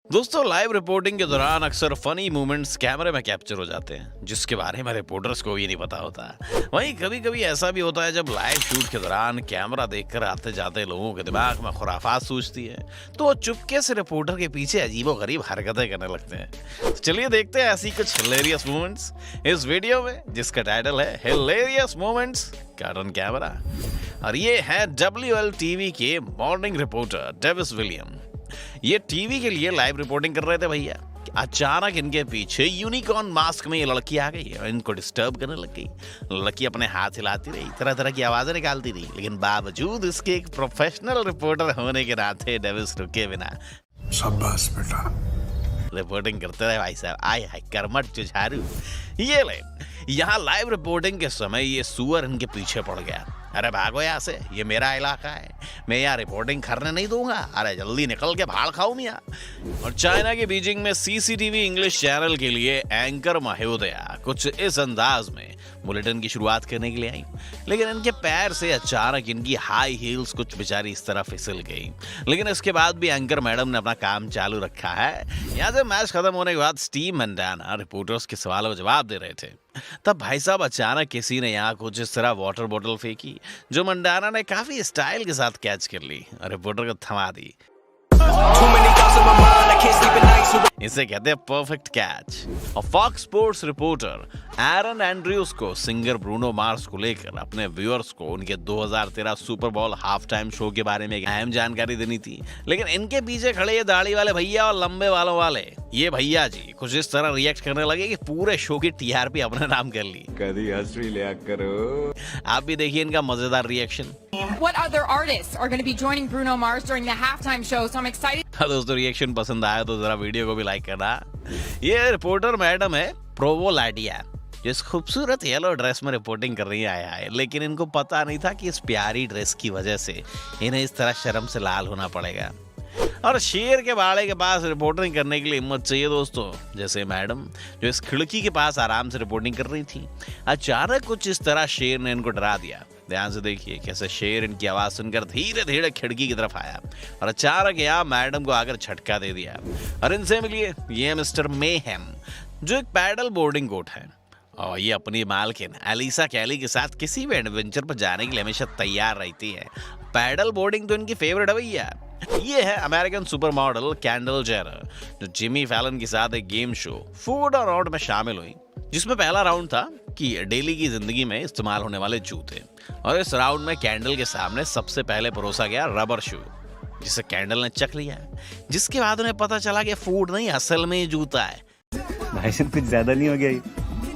दोस्तों, live reporting के दौरान अक्सर फनी मोमेंट्स कैमरे में कैप्चर हो जाते हैं, जिसके बारे में रिपोर्टर्स को भी नहीं पता होता। वहीं कभी कभी ऐसा भी होता है जब लाइव शूट के दौरान कैमरा देखकर आते जाते लोगों के दिमाग में खुराफात सूझती है, तो वो चुपके से रिपोर्टर के पीछे अजीबोगरीब हरकतें करने लगते हैं। तो चलिए देखते हैं ऐसी कुछ हिलेरियस मोमेंट्स इस वीडियो में, जिसका टाइटल है hilarious moments caught on camera. और ये है WL टीवी के मॉर्निंग रिपोर्टर डेविस विलियम। ये टीवी के लिए लाइव रिपोर्टिंग कर रहे थे भैया। अचानक इनके पीछे यूनिकॉर्न मास्क में ये लड़की आ गई और इनको डिस्टर्ब करने लग गई। लड़की अपने हाथ हिलाती रही, तरह तरह की आवाजें निकालती रही, लेकिन बावजूद इसके एक प्रोफेशनल रिपोर्टर होने के नाते डेविस रुके बिना शाबाश बेटा रिपोर्टिंग करते रहे भाई साहब। आय हाय कर्मठ जुझारू। ये ले, यहाँ लाइव रिपोर्टिंग के समय ये सुअर इनके पीछे पड़ गया। अरे भागो यहाँ से, ये मेरा इलाका है, मैं यहाँ रिपोर्टिंग करने नहीं दूंगा। अरे जल्दी निकल के भाड़ खाओ मियाँ। और चाइना के बीजिंग में CCTV इंग्लिश चैनल के लिए एंकर महोदया कुछ इस अंदाज में बुलेटिन की शुरुआत करने के लिए आई, लेकिन इनके पैर से अचानक इनकी हाई हील्स कुछ बेचारी इस तरह फिसल गई। लेकिन इसके बाद भी एंकर मैडम ने अपना काम चालू रखा है। यहाँ से मैच खत्म होने के बाद स्टीव मंडाना रिपोर्टर्स के सवालों का जवाब दे रहे थे। तब भाई साहब अचानक किसी ने यहाँ कुछ इस तरह वाटर बोतल फेंकी, जो मंडाना ने काफी स्टाइल के साथ कैच कर ली और रिपोर्टर को थमा दी। इसे कहते हैं परफेक्ट कैच। और फॉक्स स्पोर्ट्स रिपोर्टर एरन एंड्रयूज को सिंगर ब्रूनो मार्स को लेकर अपने व्यूअर्स को उनके 2013 super ball half time show के बारे में एक अहम जानकारी देनी थी, लेकिन इनके पीछे खड़े ये दाढ़ी वाले भैया और लंबे बालों वाले ये भैया जी कुछ इस तरह रिएक्ट करने लगे कि पूरे शो की TRP अपने नाम कर ली। कभी हंसी लिया करो। आप भी देखिए इनका मजेदार reaction. What other artists are going to be joining Bruno Mars during the halftime show? So I'm excited. दोस्तों, रिएक्शन पसंद आया तो जरा वीडियो को भी लाइक करना। ये रिपोर्टर मैडम है प्रोवो लाडिया, जो इस खूबसूरत येलो ड्रेस में रिपोर्टिंग कर रही है, लेकिन इनको पता नहीं था कि इस प्यारी ड्रेस की वजह से इन्हें इस तरह शर्म से लाल होना पड़ेगा। और शेर के बाड़े के पास रिपोर्टिंग करने के लिए हिम्मत चाहिए दोस्तों, जैसे मैडम जो इस खिड़की के पास आराम से रिपोर्टिंग कर रही थी। अचानक कुछ इस तरह शेर ने इनको डरा दिया। ध्यान से देखिए कैसे शेर इनकी आवाज सुनकर धीरे धीरे खिड़की की तरफ आया और अचानक यहाँ मैडम को आकर झटका दे दिया। और इनसे मिलिए, ये मिस्टर मेहम, जो एक पैडल बोर्डिंग कोच है और ये अपनी मालकिन एलिसा कैली के साथ किसी भी एडवेंचर पर जाने के लिए हमेशा तैयार रहती है। पैडल बोर्डिंग तो इनकी फेवरेट है भैया। ये है American super model Kendall Jenner, जो जिमी फैलन के साथ एक गेम शो फूड और आउट में शामिल हुई, जिसमें पहला राउंड था कि डेली की जिंदगी में इस्तेमाल होने वाले जूते। और इस राउंड में कैंडल के सामने सबसे पहले परोसा गया रबर शू, जिसे कैंडल ने चख लिया, जिसके बाद उन्हें पता चला कि फूड नहीं असल में जूता है। भाई साहब कुछ ज्यादा नहीं हो गया,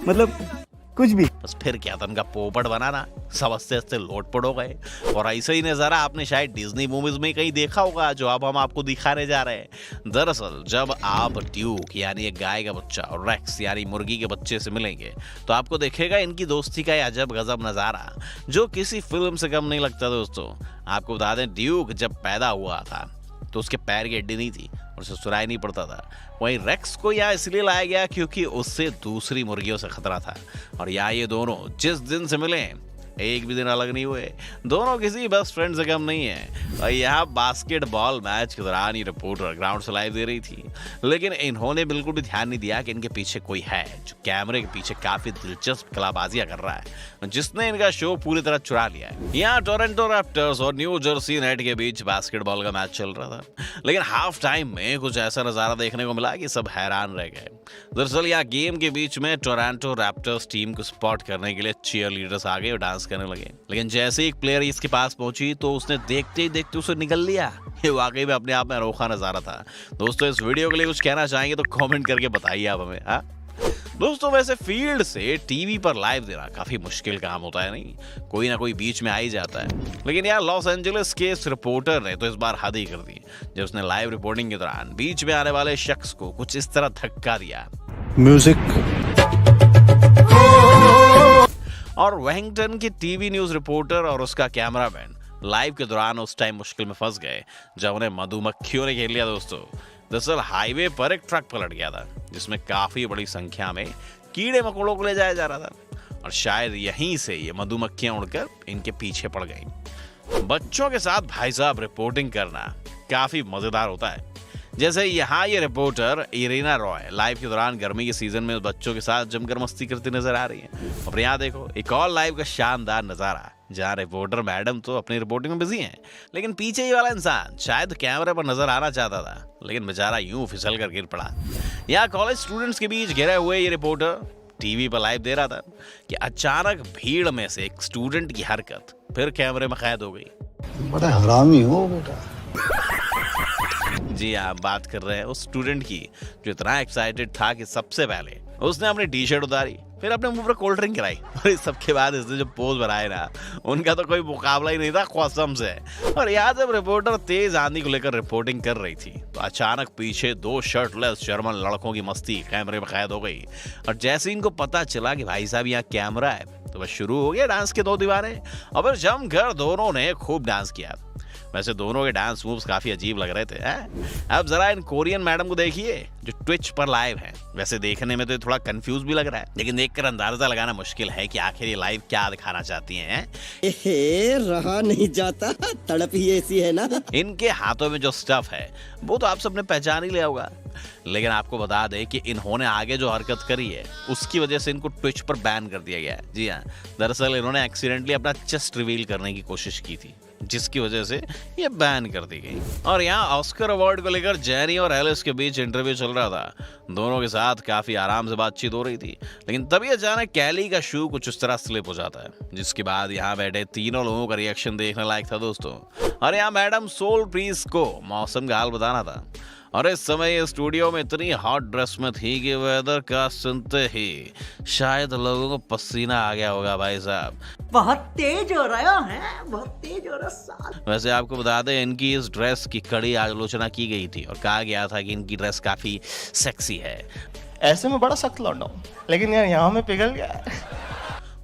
मतलब कुछ भी। बस फिर क्या था, उनका पोपट बनाना सब हंसते हंसते लोटपोट हो गए। और ऐसा ही नजारा आपने शायद डिज्नी मूवीज में कहीं देखा होगा, जो अब हम आपको दिखाने जा रहे हैं। दरअसल जब आप ड्यूक यानी एक गाय का बच्चा और रेक्स यानी मुर्गी के बच्चे से मिलेंगे, तो आपको देखेगा इनकी दोस्ती का अजब गजब नजारा, जो किसी फिल्म से कम नहीं लगता। दोस्तों, आपको बता दें, ड्यूक जब पैदा हुआ था तो उसके पैर की हड्डी नहीं थी और उसे सुराई नहीं पड़ता था। वहीं रेक्स को यहाँ इसलिए लाया गया क्योंकि उससे दूसरी मुर्गियों से खतरा था। और यहाँ ये दोनों जिस दिन से मिले एक भी दिन अलग नहीं हुए, दोनों किसी बेस्ट फ्रेंड से कम नहीं है। और यहाँ बास्केटबॉल मैच के दौरान ये रिपोर्टर ग्राउंड से लाइव दे रही थी, लेकिन इन्होंने बिल्कुल भी ध्यान नहीं दिया कि इनके पीछे कोई है जो कैमरे के पीछे काफी दिलचस्प कलाबाजियां कर रहा है, जिसने इनका शो पूरी तरह चुरा लिया है। यहाँ टोरंटो रैप्टर्स और न्यू जर्सी नेट के बीच बास्केटबॉल का मैच चल रहा था, लेकिन हाफ टाइम में कुछ ऐसा नजारा देखने को मिला कि सब हैरान रह गए। दरअसल यहाँ गेम के बीच में टोरंटो रैप्टर्स टीम को सपोर्ट करने के लिए चीयर लीडर्स आ गए और डांस करने लगे, लेकिन जैसे एक प्लेयर इसके पास पहुंची तो उसने देखते ही देखते उसे निकल लिया। ये वाकई में अपने आप में अनोखा नजारा था। दोस्तों, इस वीडियो के लिए कुछ कहना चाहेंगे तो कमेंट करके बताइए आप हमें। हाँ दोस्तों, वैसे फील्ड से टीवी पर लाइव देना काफी मुश्किल काम होता है, नहीं कोई ना कोई बीच में आ ही जाता है। लेकिन यार लॉस एंजलिस के इस रिपोर्टर ने तो इस बार हद ही कर दी, जब उसने लाइव रिपोर्टिंग के दौरान बीच में आने वाले शख्स को कुछ इस तरह धक्का दिया। म्यूजिक। और वेलिंगटन की टीवी न्यूज रिपोर्टर और उसका कैमरामैन लाइव के दौरान उस टाइम मुश्किल में फंस गए जब उन्हें मधुमक्खियों ने घेर लिया। दोस्तों, दरअसल हाईवे पर एक ट्रक पलट गया था, जिसमें काफी बड़ी संख्या में कीड़े मकोड़ों को ले जाया जा रहा था, और शायद यहीं से ये मधुमक्खियां उड़कर इनके पीछे पड़ गईं। बच्चों के साथ भाई साहब रिपोर्टिंग करना काफी मजेदार होता है। जैसे यहाँ ये रिपोर्टर इरीना रॉय लाइव के दौरान गर्मी के सीजन में बच्चों के साथ जमकर मस्ती करती नजर आ रही है। और यहाँ देखो एक और लाइव का शानदार नजारा, जहाँ रिपोर्टर मैडम तो अपनी रिपोर्टिंग में बिजी हैं, लेकिन पीछे ये वाला इंसान शायद कैमरे पर नजर आना चाहता था, लेकिन बेचारा यूं फिसल कर गिर पड़ा। यहाँ कॉलेज स्टूडेंट्स के बीच घिरे हुए ये रिपोर्टर टीवी पर लाइव दे रहा था कि अचानक भीड़ में से एक स्टूडेंट की हरकत फिर कैमरे में कैद हो गई। बड़ा हरामी हो बेटा। जी आप बात कर रहे हैं उस स्टूडेंट की जो इतना एक्साइटेड था कि सबसे पहले उसने अपनी टी शर्ट उतारी, फिर अपने मुंह पर कोल्ड ड्रिंक गिराई, और इस सब के बाद इसने जो पोज बनाए ना, उनका तो कोई मुकाबला ही नहीं था कसम से। और यहाँ जब रिपोर्टर तेज आंधी को लेकर रिपोर्टिंग कर रही थी तो अचानक पीछे दो शर्टलेस जर्मन लड़कों की मस्ती कैमरे में कैद हो गई। और जैसे इनको पता चला कि भाई साहब यहाँ कैमरा है तो बस शुरू हो गया डांस के दो दीवाने। और फिर जमकर दोनों ने खूब डांस किया। वैसे दोनों के डांस मूव्स काफी अजीब लग रहे थे। अब जरा इन कोरियन मैडम को देखिए जो ट्विच पर लाइव हैं। वैसे देखने में तो थोड़ा कंफ्यूज भी लग रहा है, लेकिन देखकर अंदाजा लगाना मुश्किल है कि आखिर ये लाइव क्या दिखाना चाहती हैं। रहा नहीं जाता, तड़प ही ऐसी है ना। इनके हाथों में जो स्टफ है वो तो आप सबने पहचान ही लिया होगा, लेकिन आपको बता दें कि इन्होंने आगे जो हरकत करी है उसकी वजह से इनको ट्विच पर बैन कर दिया गया है। जी हाँ, दरअसल इन्होंने एक्सीडेंटली अपना चेस्ट रिवील करने की कोशिश की थी, जिसकी वजह से ये बैन कर दी गई। और यहाँ ऑस्कर अवार्ड को लेकर जेनी और एलिस के बीच इंटरव्यू चल रहा था। दोनों के साथ काफी आराम से बातचीत हो रही थी, लेकिन तभी अचानक कैली का शू कुछ इस तरह स्लिप हो जाता है, जिसके बाद यहाँ बैठे तीनों लोगों का रिएक्शन देखने लायक था दोस्तों। और यहाँ मैडम सोल प्रीस को मौसम का हाल बताना था, और इस समय ये स्टूडियो में इतनी हॉट ड्रेस में थी कि वेदर का सुनते ही शायद लोगों को पसीना आ गया होगा भाई साहब। बहुत तेज हो रहा है, बहुत तेज हो रहा है। वैसे आपको बता दें इनकी इस ड्रेस की कड़ी आलोचना की गई थी और कहा गया था कि इनकी ड्रेस काफी सेक्सी है। ऐसे में बड़ा सख्त लौंडा हूं, लेकिन यार यहाँ में पिघल गया।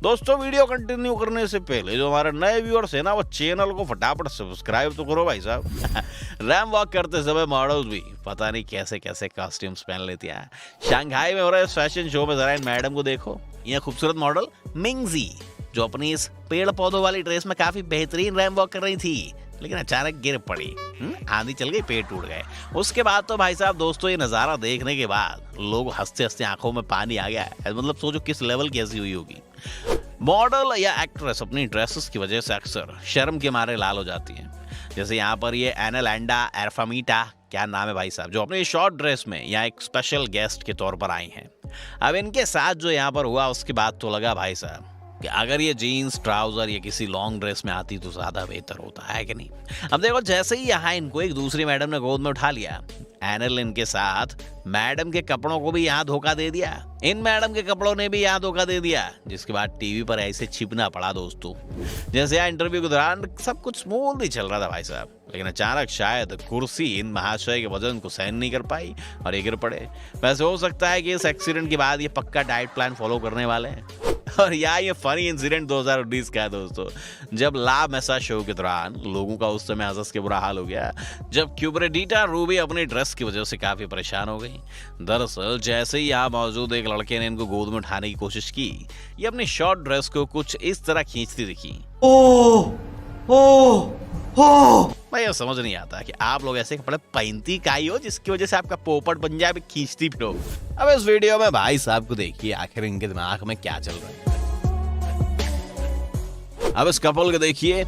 दोस्तों वीडियो कंटिन्यू करने से पहले जो हमारे नए व्यूअर्स हैं ना, वो चैनल को फटाफट सब्सक्राइब तो करो भाई साहब। रैम वॉक करते समय मॉडल्स भी पता नहीं कैसे कैसे कॉस्ट्यूम्स पहन लेती हैं। शंघाई में हो रहे फैशन शो में जरा इन मैडम को देखो। यह खूबसूरत मॉडल मिंगजी जो अपनी इस पेड़ पौधों वाली ड्रेस में काफी बेहतरीन रैम वॉक कर रही थी, लेकिन अचानक गिर पड़ी, आंधी चल गई, पेट टूट गए। उसके बाद तो भाई साहब दोस्तों ये नजारा देखने के बाद लोग हंसते हंसते आंखों में पानी आ गया है। मतलब सोचो किस लेवल की हंसी हुई होगी। मॉडल या एक्ट्रेस अपनी ड्रेसेस की वजह से अक्सर शर्म के मारे लाल हो जाती हैं। जैसे यहाँ पर ये एनालैंडा एरफामीटा, क्या नाम है भाई साहब, जो अपने शॉर्ट ड्रेस में यहाँ एक स्पेशल गेस्ट के तौर पर आई हैं। अब इनके साथ जो यहाँ पर हुआ उसके बाद तो लगा भाई साहब कि अगर ये जीन्स ट्राउजर या किसी लॉन्ग ड्रेस में आती तो ज्यादा बेहतर होता है कि नहीं। अब देखो जैसे ही यहाँ इनको एक दूसरी मैडम ने गोद में उठा लिया, एनल इनके साथ मैडम के कपड़ों को भी यहाँ धोखा दे दिया, इन मैडम के कपड़ों ने भी यहाँ धोखा दे दिया, जिसके बाद टीवी पर ऐसे छिपना पड़ा दोस्तों। जैसे यहाँ इंटरव्यू के दौरान सब कुछ स्मूथ ही चल रहा था भाई साहब, लेकिन अचानक शायद कुर्सी इन महाशय के वजन को सहन नहीं कर पाई और ये गिर पड़े। वैसे हो सकता है कि इस एक्सीडेंट के बाद ये पक्का डाइट प्लान फॉलो करने वाले हैं। और यार ये फनी इंसिडेंट 2019 का है दोस्तों, जब ला मेसा शो के दौरान लोगों का उस समय हंस के बुरा हाल हो गया, जब क्यूब्रेडिटा रूबी अपनी ड्रेस की वजह से काफी परेशान हो गई। दरअसल जैसे ही यहाँ मौजूद एक लड़के ने इनको गोद में उठाने की कोशिश की, ये अपनी शॉर्ट ड्रेस को कुछ इस तरह खींचती दिखी। भाई ये समझ नहीं आता कि आप लोग ऐसे कपड़े पहनती काई हो जिसकी वजह से आपका पोपट बन जाए, खींचती फिरो। अब इस वीडियो में भाई साहब को देखिए आखिर इनके दिमाग में क्या चल रहा है। अब इस कपल को देखिए,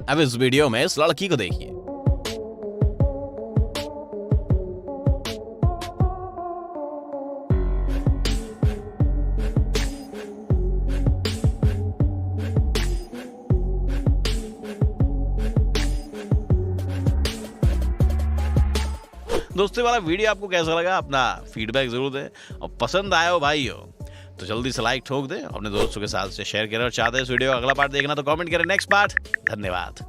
अब इस वीडियो में इस लड़की को देखिए। दोस्तों वाला वीडियो आपको कैसा लगा, अपना फीडबैक जरूर दें, और पसंद आया हो भाई हो तो जल्दी से लाइक ठोक दें, अपने दोस्तों के साथ से शेयर करें, और चाहते हैं इस वीडियो का अगला पार्ट देखना तो कमेंट करें नेक्स्ट पार्ट। धन्यवाद।